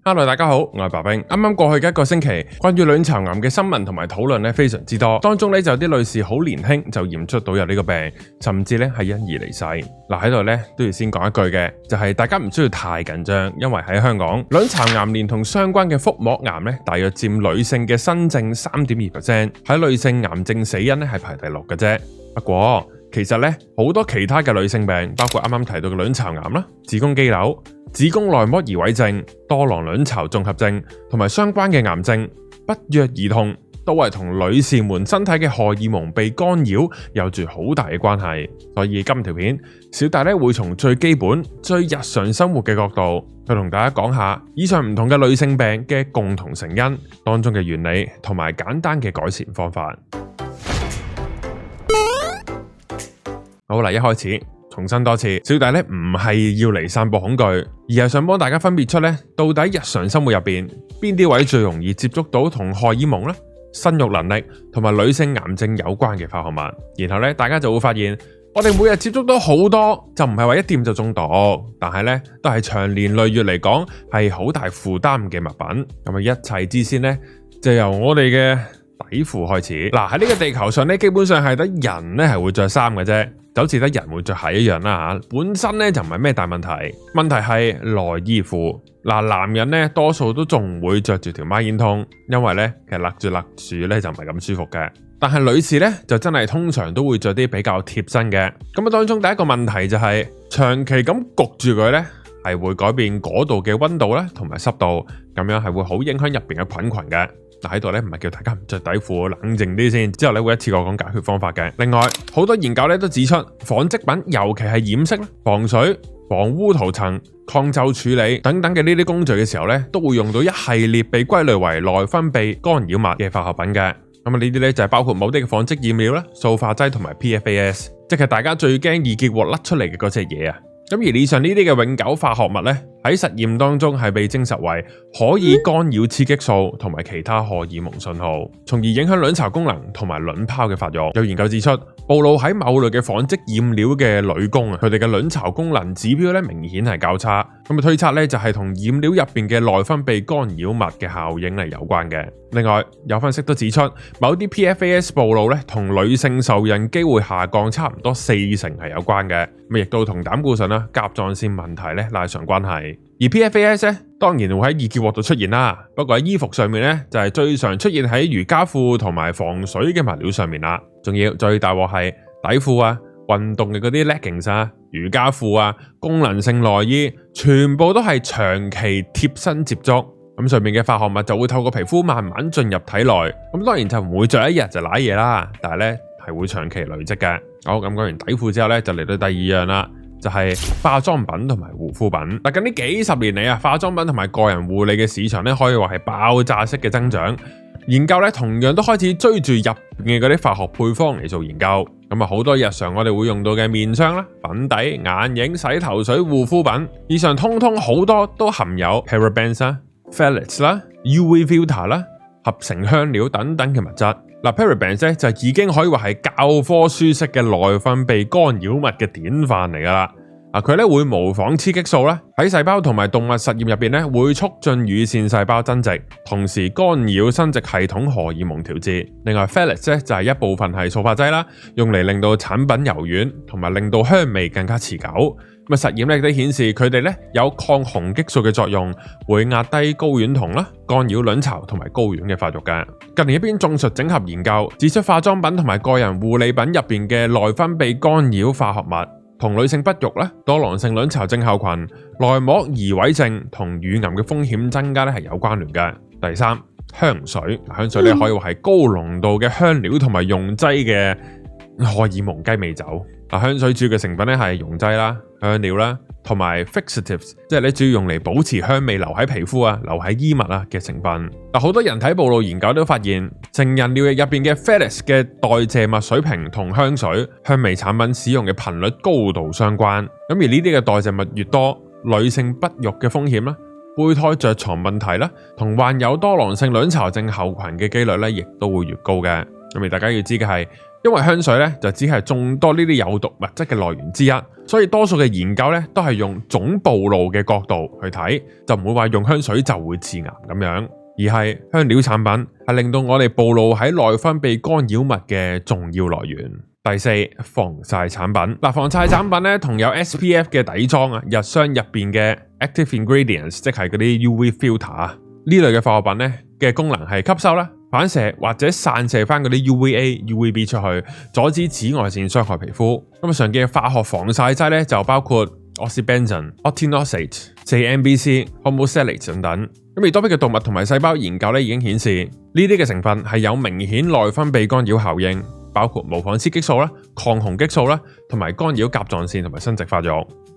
Hello， 大家好，我係白兵。啱啱過去嘅一個星期，關於卵巢癌嘅新聞同埋討論咧非常之多，當中咧就有啲女士好年輕就驗出到有呢個病，甚至咧係因而離世。嗱，喺度咧都要先講一句嘅，就係大家唔需要太緊張，因為喺香港卵巢癌連同相關嘅腹膜癌咧，大約佔女性嘅新症 3.2%， 喺女性癌症死因咧係排第6嘅啫。不過其實咧好多其他嘅女性病，包括啱啱提到嘅卵巢癌啦、子宮肌瘤、子宮內膜移位症、多囊卵巢綜合症同埋相關嘅癌症，不約而同都係同女士們身體嘅荷爾蒙被干擾有住好大嘅關係。所以今條片小弟咧會從最基本、最日常生活嘅角度去同大家講下以上唔同嘅女性病嘅共同成因當中嘅原理同埋簡單嘅改善方法。好啦，一開始重申多次，小弟咧唔係要嚟散播恐懼，而係想幫大家分別出咧到底日常生活入邊邊啲位最容易接觸到同荷爾蒙啦、生育能力同埋女性癌症有關嘅化學物，然後咧大家就會發現，我哋每日接觸到好多，就唔係話一掂就中毒，但係咧都係長年累月嚟講係好大負擔嘅物品。咁啊，一切之先咧就由我哋嘅底褲開始。嗱，喺呢個地球上咧，基本上係得人咧係會着衫嘅啫。就好似得人會着鞋一樣啦吓，本身咧就唔係咩大問題，問題係內衣褲。嗱，男人咧多數都仲會着住條孖煙通，因為咧其實勒住咧就唔係咁舒服嘅。但係女士咧就真係通常都會着啲比較貼身嘅。咁啊，當中第一個問題就係長期咁焗住佢咧，係會改變嗰度嘅溫度啦，同埋濕度，咁樣係會好影響入邊嘅菌群嘅。喺度咧唔係叫大家唔着底褲，冷靜啲先。之後咧會一次過講解決方法嘅。另外好多研究咧都指出，紡織品尤其係染色、防水、防污塗層、抗皺處理等等嘅呢啲工序嘅時候咧，都會用到一系列被歸類為內分泌干擾物嘅化學品嘅。咁啊，呢啲咧就係包括某啲嘅紡織染料啦、塑化劑同埋 PFAS， 即係大家最驚易結鑊甩出嚟嘅嗰隻嘢啊。咁而以上呢啲嘅永久化學物咧，喺實驗當中係被證實為可以干擾雌激素同埋其他荷爾蒙信號，從而影響卵巢功能同埋卵泡嘅發育。有研究指出，暴露喺某類嘅紡織染料嘅女工啊，佢哋嘅卵巢功能指標咧明顯係較差。咁啊，推測咧就係同染料入邊嘅內分泌干擾物嘅效應係有關嘅。另外有分析都指出，某啲 PFAS 暴露咧同女性受孕機會下降差唔多40%係有關嘅。咁亦都同膽固醇啦、甲狀腺問題咧拉上關係。而 PFAS 咧當然會喺易潔鑊度出現啦，不過喺衣服上面咧就係最常出現喺瑜伽褲同埋防水嘅物料上面啦。仲要最大鑊係底褲啊、運動嘅嗰啲 leggings 啊、瑜伽褲啊、功能性內衣，全部都係長期貼身接觸，咁上面嘅化學物就會透過皮膚慢慢進入體內。咁當然就唔會着一日就瀨嘢啦，但係咧係會長期累積嘅。好，咁講完底褲之後咧，就嚟到第二樣啦。就係化妝品同埋護膚品。嗱，近呢幾十年嚟啊，化妝品同埋個人護理嘅市場咧，可以話係爆炸式嘅增長。研究咧同樣都開始追住入邊嘅嗰啲化學配方嚟做研究。咁啊，好多日常我哋會用到嘅面霜啦、粉底、眼影、洗頭水、護膚品，以上通通好多都含有 parabens 啦、phthalates 啦、UV filter 啦、合成香料等等嘅物質。嗱，parabens 咧就已經可以話係教科書式嘅內分泌干擾物嘅典範嚟噶啦。佢咧會模仿雌激素啦，喺細胞同埋動物實驗入邊咧會促進乳腺細胞增殖，同時干擾生殖系統荷爾蒙調節。另外 phthalates 咧就係一部分係塑化劑啦，用嚟令到產品柔軟，同埋令到香味更加持久。咁實驗咧都顯示佢哋咧有抗雄激素嘅作用，會壓低睾丸酮啦，干擾卵巢同埋睾丸嘅發育嘅。近年一篇綜述整合研究指出，化妝品同埋個人護理品入邊嘅內分泌干擾化學物，同女性不育啦、多囊性卵巢症候群、內膜移位症同乳癌嘅風險增加咧係有關聯嘅。第三，香水。香水咧可以話係高濃度嘅香料同埋溶劑嘅荷爾蒙雞尾酒。香水主要嘅成分咧係溶劑啦、香料啦，同埋 fixatives， 即係咧主要用嚟保持香味留喺皮膚啊、留喺衣物啊嘅成分。好多人體暴露研究都發現，成人尿液入邊嘅 phthalates 嘅代謝物水平同香水、香味產品使用嘅頻率高度相關。咁而呢啲嘅代謝物越多，女性不育嘅風險啦、胚胎着床問題啦，同患有多囊性卵巢症候群嘅機率咧，亦都會越高嘅。咁而大家要知嘅係，因為香水咧就只係眾多呢啲有毒物質嘅來源之一，所以多數嘅研究咧都係用總暴露嘅角度去睇，就唔會話用香水就會致癌咁樣，而係香料產品係令到我哋暴露喺內分泌干擾物嘅重要來源。第四，防曬產品。防曬產品咧同有 SPF 嘅底妝啊，日霜入邊嘅 active ingredients， 即係嗰啲 UV filter 啊，呢類嘅化學品咧嘅功能係吸收啦、反射或者散射翻嗰啲 UVA、UVB 出去，阻止紫外線傷害皮膚。咁常見嘅化學防曬劑咧就包括 oxybenzone、octinoxate、4-MBC、homosalate 等等。咁而多批嘅動物同埋細胞研究咧已經顯示呢啲嘅成分係有明顯內分泌干擾效應，包括模仿雌激素啦、抗雄激素啦，同埋干擾甲狀腺同埋生殖發育。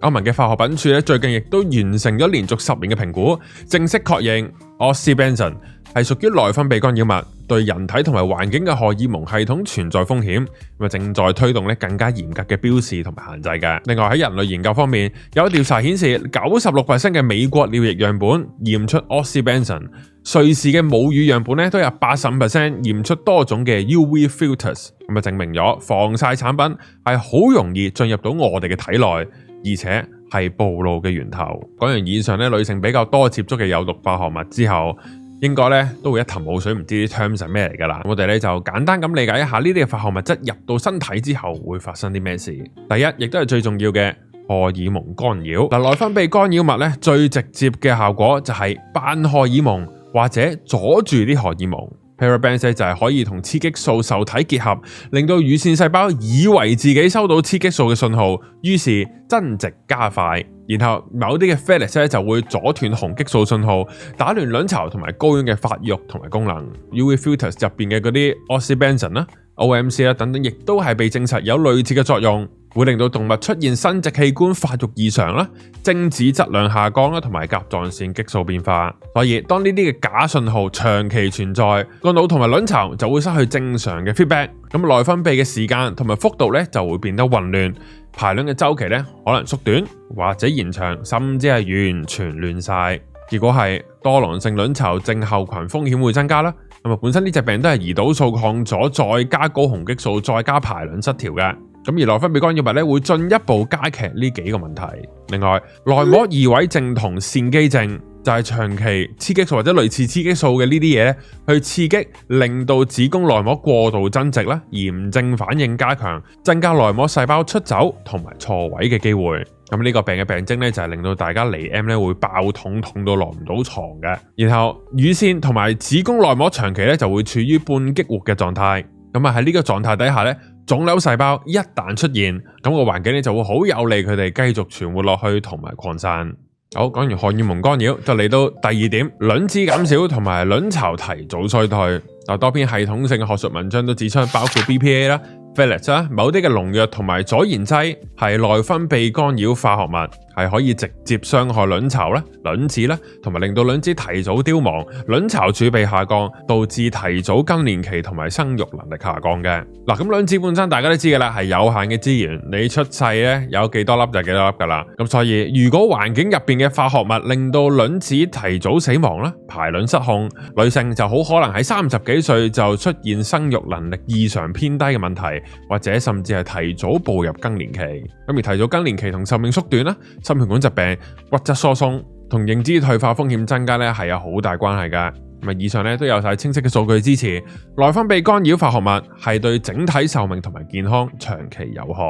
歐盟嘅化學品署咧最近亦都完成咗連續10年嘅評估，正式確認 oxybenzone 係屬於內分泌干擾物，對人體同埋環境嘅荷爾蒙系統存在風險，咁正在推動更加嚴格嘅標示同埋限制嘅。另外喺人類研究方面，有調查顯示96% 嘅美國尿液樣本驗出 oxybenzone， 瑞士嘅母乳樣本咧都有85% 驗出多種嘅 UV filters， 咁證明咗防曬產品係好容易進入到我哋嘅體內，而且係暴露嘅源頭。講完以上女性比較多接觸嘅有毒化學物之後，應該都會一頭霧水，唔知啲 terms 係咩嚟㗎啦。我哋就簡單咁理解一下呢啲嘅化學物質入到身體之後會發生啲咩事。第一，亦都係最重要嘅荷爾蒙干擾。內分泌干擾物最直接嘅效果就係扮荷爾蒙或者阻住啲荷爾蒙。Parabens 就係可以同雌激素受體結合，令到乳腺細胞以為自己收到雌激素嘅信號，於是增殖加快。然後某啲嘅 phthalates 就會阻斷雄激素信號，打亂卵巢同埋睾丸嘅發育同埋功能。UV filters 入邊嘅嗰啲 oxybenzone 啦、OMC 啦等等，亦都係被證實有類似嘅作用，會令到動物出現生殖器官發育異常啦、精子質量下降啦，同埋甲狀腺激素變化。所以當呢啲嘅假信號長期存在，個腦同埋卵巢就會失去正常嘅 feedback，咁內分泌嘅時間同埋幅度就會變得混亂。排卵嘅周期可能縮短或者延長，甚至係完全亂晒。結果係多囊性卵巢症候群風險會增加啦。本身呢隻病都係胰島素抗阻，再加高雄激素，再加排卵失調嘅。而內分泌干擾物會進一步加劇呢幾個問題。另外，內膜異位症同腺肌症就係長期雌激素或者類似雌激素嘅呢啲嘢去刺激，令到子宮內膜過度增殖啦，炎症反應加強，增加內膜細胞出走同埋錯位嘅機會。呢個病嘅病徵就係令到大家嚟 M 會爆痛，痛到落唔到床嘅。然後乳腺同埋子宮內膜長期就會處於半激活嘅狀態。喺呢個狀態底下腫瘤細胞一旦出現，個環境就會好有利佢哋繼續存活落去同埋擴散。好，講完荷爾蒙干擾，就嚟到第二點，卵子減少同埋卵巢提早衰退。多篇系統性嘅學術文章都指出，包括 BPA 啦、phthalates 啦、某啲嘅農藥同埋阻燃劑係內分泌干擾化學物，係可以直接傷害卵巢啦、卵子啦，同埋令到卵子提早凋亡、卵巢儲備下降，導致提早更年期同埋生育能力下降嘅。咁卵子本身大家都知㗎啦，係有限嘅資源，你出世有幾多粒就幾多粒㗎啦。咁所以如果環境入邊嘅化學物令到卵子提早死亡啦、排卵失控，女性就好可能喺30幾歲就出現生育能力異常偏低嘅問題，或者甚至係提早步入更年期。而提早更年期同壽命縮短啦、心血管疾病、骨質疏鬆同認知退化風險增加係有好大關係㗎。以上都有晒清晰嘅數據支持，內分泌干擾化學物係對整體壽命同埋健康長期有害。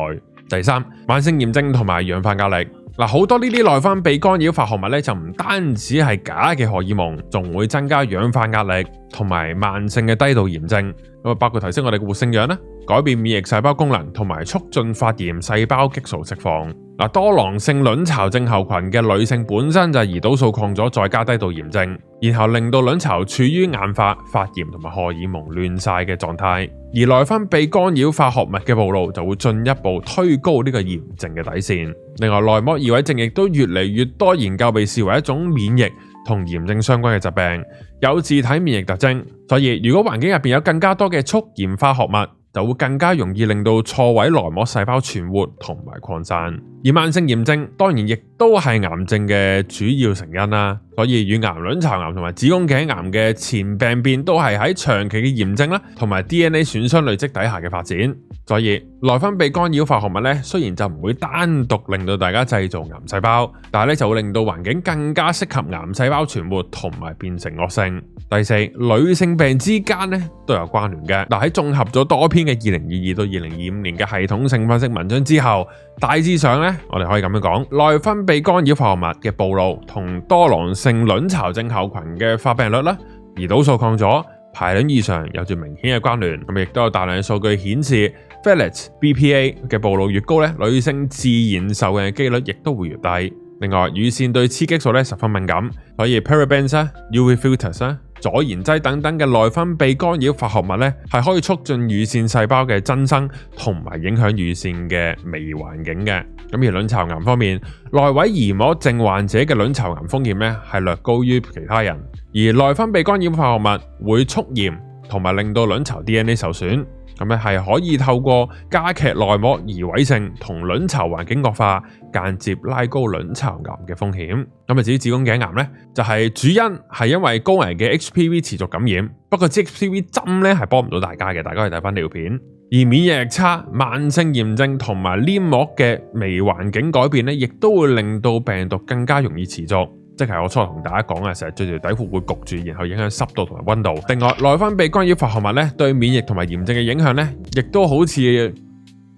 第三，慢性炎症同埋氧化壓力。好多呢啲內分泌干擾化學物就唔單止係假嘅荷爾蒙，仲會增加氧化壓力同埋慢性嘅低度炎症。包括提升我哋嘅活性氧啦，改變免疫細胞功能同埋促進發炎細胞激素釋放。多囊性卵巢症候群嘅女性本身就係胰島素抗阻再加低度炎症，然後令到卵巢處於硬化、發炎同埋荷爾蒙亂晒嘅狀態。而內分泌干擾化學物嘅暴露就會進一步推高呢個炎症嘅底線。另外，內膜異位症亦都越嚟越多研究被視為一種免疫同炎症相關嘅疾病，有自體免疫特徵。所以如果環境入邊有更加多嘅促炎化學物，就會更加容易令到錯位內膜細胞存活同埋擴散。而慢性炎症當然亦都係癌症嘅主要成因啦。所以乳癌、卵巢癌同埋子宮頸癌嘅前病變都係喺長期嘅炎症啦，同埋 DNA 損傷累積底下嘅發展。所以內分泌干擾化學物咧，雖然就唔會單獨令到大家製造癌細胞，但係咧就會令到環境更加適合癌細胞存活同埋變成惡性。第四，女性病之間咧都有關聯嘅。喺綜合咗多篇嘅2022到2025年嘅系統性分析文章之後，大致上咧我哋可以咁樣講，內分泌干擾化學物嘅暴露同多囊性卵巢症候群嘅發病率啦、胰島素抗阻、排卵異常有住明顯嘅關聯。咁亦都有大量嘅數據顯示 Folate BPA 嘅暴露越高咧，女性自然受孕嘅幾率亦都會越低。另外，乳腺對雌激素咧十分敏感，所以 Parabens、UV filters、阻燃劑等等嘅內分泌干擾化學物咧，係可以促進乳腺細胞嘅增生同埋影響乳腺嘅微環境嘅。咁而卵巢癌方面，內位胰膜症患者嘅卵巢癌風險咧係略高於其他人，而內分泌干擾化學物會促炎同埋令到卵巢 DNA 受損。咁咧係可以透過加劇內膜移位性同卵巢環境惡化，間接拉高卵巢癌嘅風險。咁至於子宮頸癌咧，就係主因係因為高危嘅 HPV 持續感染。不過 HPV 針咧係幫唔到大家嘅，大家可以睇翻呢條片。而免疫力差、慢性炎症同埋黏膜嘅微環境改變咧，亦都會令到病毒更加容易持續。即係我初同大家講嘅，成日着條底褲會焗住，然後影響濕度同埋溫度。另外，內分泌干擾化學物咧對免疫同埋炎症嘅影響咧，亦都好似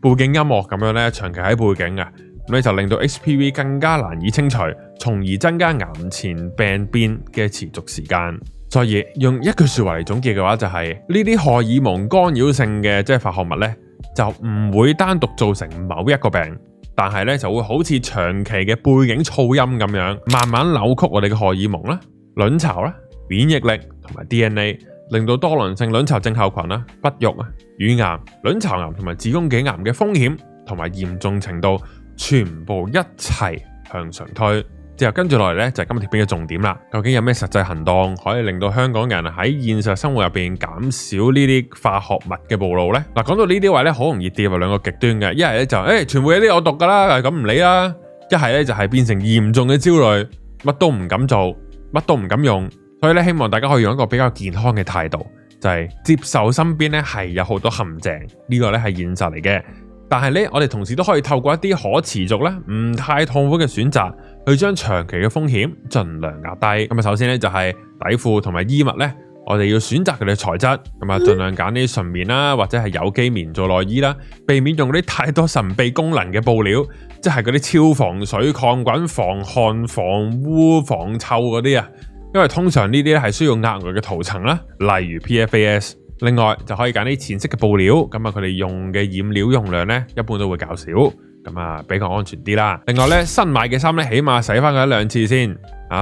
背景音樂咁樣咧，長期喺背景嘅，咁咧就令到 HPV 更加難以清除，從而增加癌前病變嘅持續時間。所以用一句說話嚟總結嘅話，就係呢啲荷爾蒙干擾性嘅即係化學物咧，就唔會單獨造成某一個病。但係咧就會好似長期嘅背景噪音咁樣，慢慢扭曲我哋嘅荷爾蒙啦、卵巢啦、免疫力同埋 DNA， 令到多囊性卵巢症候群啦、不育啊、乳癌、卵巢癌同埋子宮頸癌嘅風險同埋嚴重程度，全部一齊向上推。之後跟住落嚟咧就係今日條片嘅重點啦。究竟有咩實際行動可以令到香港人喺現實生活入邊減少呢啲化學物嘅暴露呢？嗱，講到呢啲位咧，好容易跌入兩個極端嘅，一係咧就全部有啲有毒噶啦，咁唔理啦；一係咧就係變成嚴重嘅焦慮，乜都唔敢做，乜都唔敢用。所以咧，希望大家可以用一個比較健康嘅態度，就係接受身邊咧係有好多陷阱，呢個咧係現實嚟嘅。但係咧，我哋同時都可以透過一啲可持續咧、唔太痛苦嘅選擇，去將長期嘅風險盡量壓低。咁啊，首先咧就係底褲同埋衣物咧，我哋要選擇佢哋嘅材質，咁啊盡量揀啲純棉啦，或者係有機棉做內衣啦，避免用嗰啲太多神秘功能嘅布料，即係嗰啲超防水、抗滾、防汗、防污、防臭嗰啲啊。因為通常呢啲咧係需要額外嘅塗層啦，例如 PFAS。另外就可以揀啲淺色嘅布料，咁啊佢哋用嘅染料用量咧一般都會較少，咁啊比較安全啲啦。另外咧，新買嘅衫咧起碼洗翻佢1-2次先，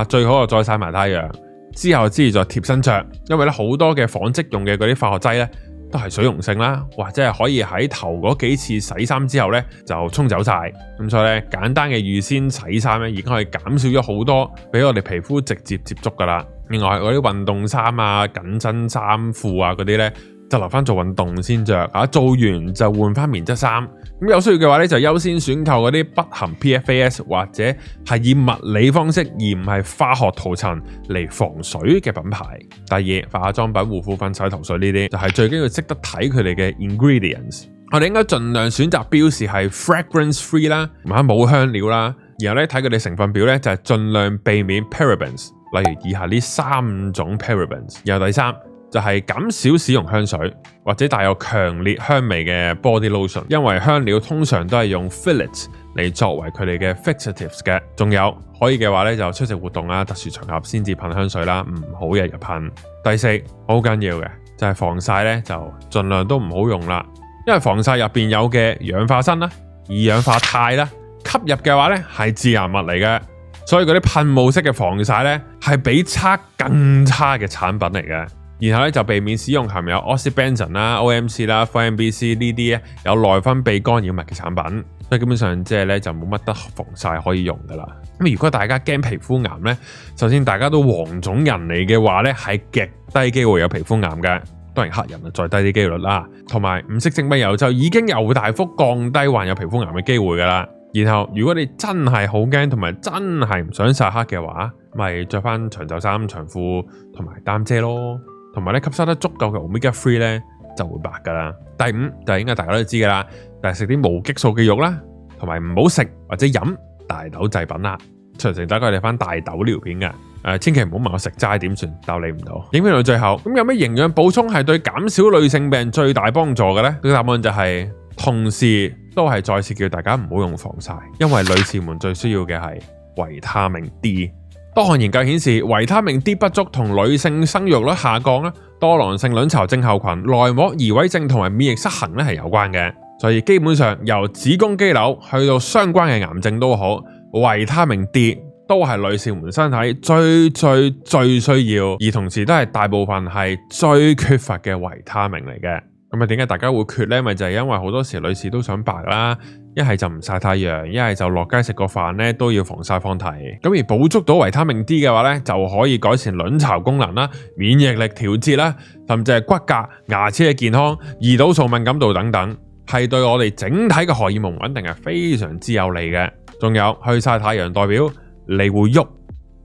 最好就再曬埋太陽，之後再貼身着。因為咧好多嘅紡織用嘅嗰啲化學劑咧都係水溶性啦，或者係可以喺頭嗰幾次洗衫之後咧就沖走晒。咁所以咧簡單嘅預先洗衫咧已經可以減少咗好多俾我哋皮膚直接接觸噶啦。另外嗰啲運動衫啊、緊身衫褲啊嗰啲咧，就留翻做運動先着，做完就換翻棉質衫。咁有需要嘅話咧，就優先選購嗰啲不含 PFAS 或者係以物理方式而唔係化學塗層嚟防水嘅品牌。第二，化妝品、護膚品、洗頭水呢啲就係最緊要識得睇佢哋嘅 ingredients。我哋應該盡量選擇標示係 fragrance free 啦，唔係冇香料啦。然後咧睇佢哋成分表咧，就係盡量避免 parabens。例如以下呢3種 parabens， 然後第三就係減少使用香水或者帶有強烈香味嘅 body lotion， 因為香料通常都係用 phthalates 嚟作為佢哋嘅 fixatives 嘅。仲有可以嘅話咧，就出席活動啊、特殊場合先至噴香水啦，唔好日日噴。第四，好緊要嘅就係防曬咧，就盡量都唔好用啦，因為防曬入邊有嘅氧化鋅啦、二氧化鈦啦，吸入嘅話咧係致癌物嚟嘅。所以嗰啲噴霧式嘅防曬咧，係比差更差嘅產品嚟嘅。然後咧就避免使用含有 oxybenzone 啦、OMC 啦、4-MBC 呢啲有內分泌干擾物嘅產品。所以基本上即係咧就冇乜得防曬可以用噶啦。咁如果大家驚皮膚癌咧，首先大家都黃種人嚟嘅話咧，係極低機會有皮膚癌嘅。當然黑人啊再低啲機率啦，同埋唔識整乜油就已經有大幅降低患有皮膚癌嘅機會噶啦。然後如果你真係好驚同埋真係唔想曬黑嘅話，咪着翻長袖衫、長褲同埋擔遮咯。同埋咧，吸收得足夠嘅 Omega 3咧就會白噶啦。第五就應該大家都知噶啦，就係食啲無激素嘅肉啦，同埋唔好食或者飲大豆製品啦。詳情大家睇翻大豆呢條片嘅，千祈唔好問我食齋點算，答你唔到。影片到最後，咁有咩營養補充係對減少女性病最大幫助嘅呢？個答案就係，同時都係再次叫大家唔好用防曬，因為女士們最需要嘅係維他命 D。多項研究顯示，維他命 D 不足同女性生育率下降啦、多囊性卵巢症候群、內膜移位症同埋免疫失衡咧係有關嘅。所以基本上由子宮肌瘤去到相關嘅癌症都好，維他命 D 都係女士們身體最需要，而同時都係大部分係最缺乏嘅維他命嚟嘅。咁點解大家會缺呢？咪就係因為好多時女士都想白啦，一係就唔曬太陽，一係就落街食個飯咧都要防曬放題。咁而補足到維他命 D 嘅話咧，就可以改善卵巢功能啦、免疫力調節啦，甚至係骨骼、牙齒嘅健康、胰島素敏感度等等，係對我哋整體嘅荷爾蒙穩定係非常之有利嘅。仲有去曬太陽代表你會喐。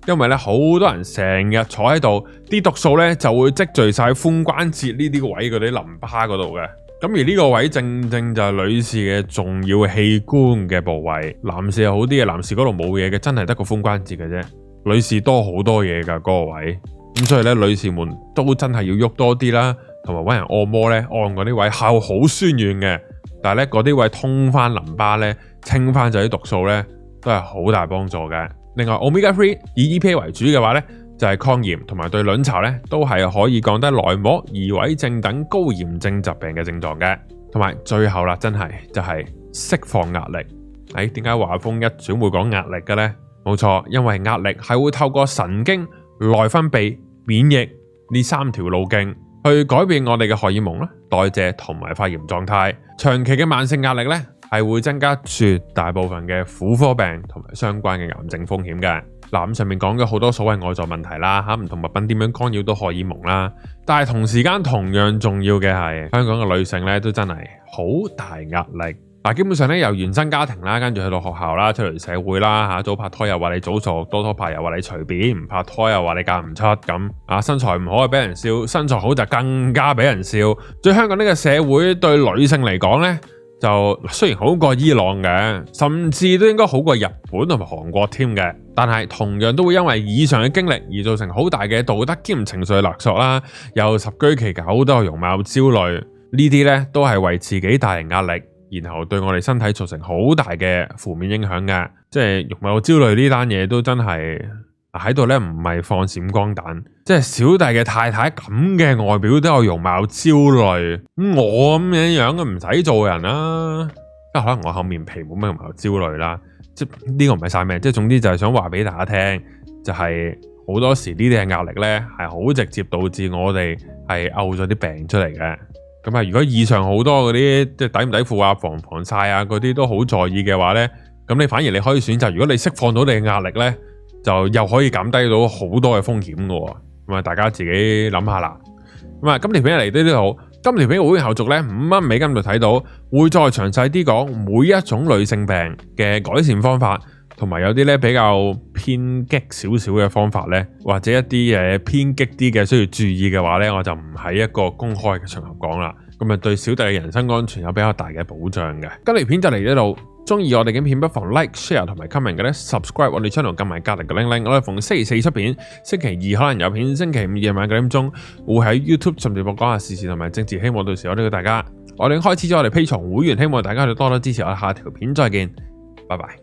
因為咧好多人成日坐喺度，啲毒素咧就會積聚晒髖關節呢啲位嗰啲淋巴嗰度嘅。咁而呢個位正正就係女士嘅重要器官嘅部位。男士係好啲嘅，男士嗰度冇嘢嘅，真係得個髖關節嘅啫。女士多好多嘢噶嗰個位。咁所以咧，女士們都真係要喐多啲啦，同埋搵人按摩咧，按嗰啲位係好酸軟嘅，但係咧嗰啲位通翻淋巴咧，清翻咗啲毒素咧，都係好大幫助嘅。另外 Omega 3以 EPA 為主嘅話咧，就係抗炎同埋對卵巢咧都係可以降低內膜移位症等高炎症疾病嘅症狀嘅。同埋最後啦，真係就係釋放壓力。點解話風一轉會講壓力嘅呢？冇錯，因為壓力係會透過神經、內分泌、免疫呢三條路徑去改變我哋嘅荷爾蒙啦、代謝同埋發炎狀態。長期嘅慢性壓力咧，係會增加絕大部分嘅婦科病同埋相關嘅癌症風險嘅。咁上面講咗好多所謂外在問題啦，唔同物品點樣干擾到荷爾蒙啦，但係同時間同樣重要嘅係香港嘅女性咧都真係好大壓力。基本上咧由原生家庭啦，跟住去到學校啦，出嚟社會啦，早拍拖又話你早熟，多拖拍又話你隨便，唔拍拖又話你嫁唔出咁。身材唔好就俾人笑，身材好就更加俾人笑。在香港呢個社會對女性嚟講咧，就雖然好過伊朗嘅，甚至都應該好過日本同埋韓國添嘅，但係同樣都會因為以上嘅經歷而造成好大嘅道德兼情緒勒索啦，又十居其九都有容貌焦慮，呢啲咧都係為自己帶嚟壓力，然後對我哋身體造成好大嘅負面影響嘅。即係容貌焦慮呢單嘢都真係喺度咧，唔係放閃光彈。即係小弟嘅太太咁嘅外表都有容貌焦慮，我咁樣嘅唔使做人啦。可能我厚面皮冇乜容貌焦慮啦。即係呢個唔係晒咩，即係總之就係想話俾大家聽，就係好多時呢啲嘅壓力咧係好直接導致我哋係嘔咗啲病出嚟嘅。咁如果以上好多嗰啲即係底唔底褲啊、防唔防曬啊嗰啲都好在意嘅話咧，咁你反而你可以選擇，如果你釋放到你嘅壓力咧，就又可以減低到好多嘅風險嘅。咁大家自己諗下啦。咁今條片嚟到呢度，今條片嘅會員後續咧5蚊美金就睇到，會再詳細啲講每一種女性病嘅改善方法，同埋有啲咧比較偏激少少嘅方法咧，或者一啲偏激啲嘅需要注意嘅話咧，我就唔喺一個公開嘅場合講啦。咁對小弟嘅人身安全有比較大嘅保障嘅。今條片就嚟呢度。中意我哋影片不妨 like、share 同埋 comment 嘅咧 ，subscribe 我哋 channel， 撳埋隔籬嘅鈴鈴。我哋逢星期四出片，星期2可能有片，星期5夜晚9點鐘會喺 YouTube 甚至乎講下時事同埋政治。希望到時我哋大家，我哋開始咗我哋 Patreon 會員，希望大家多多支持我哋。下條片再見，拜拜。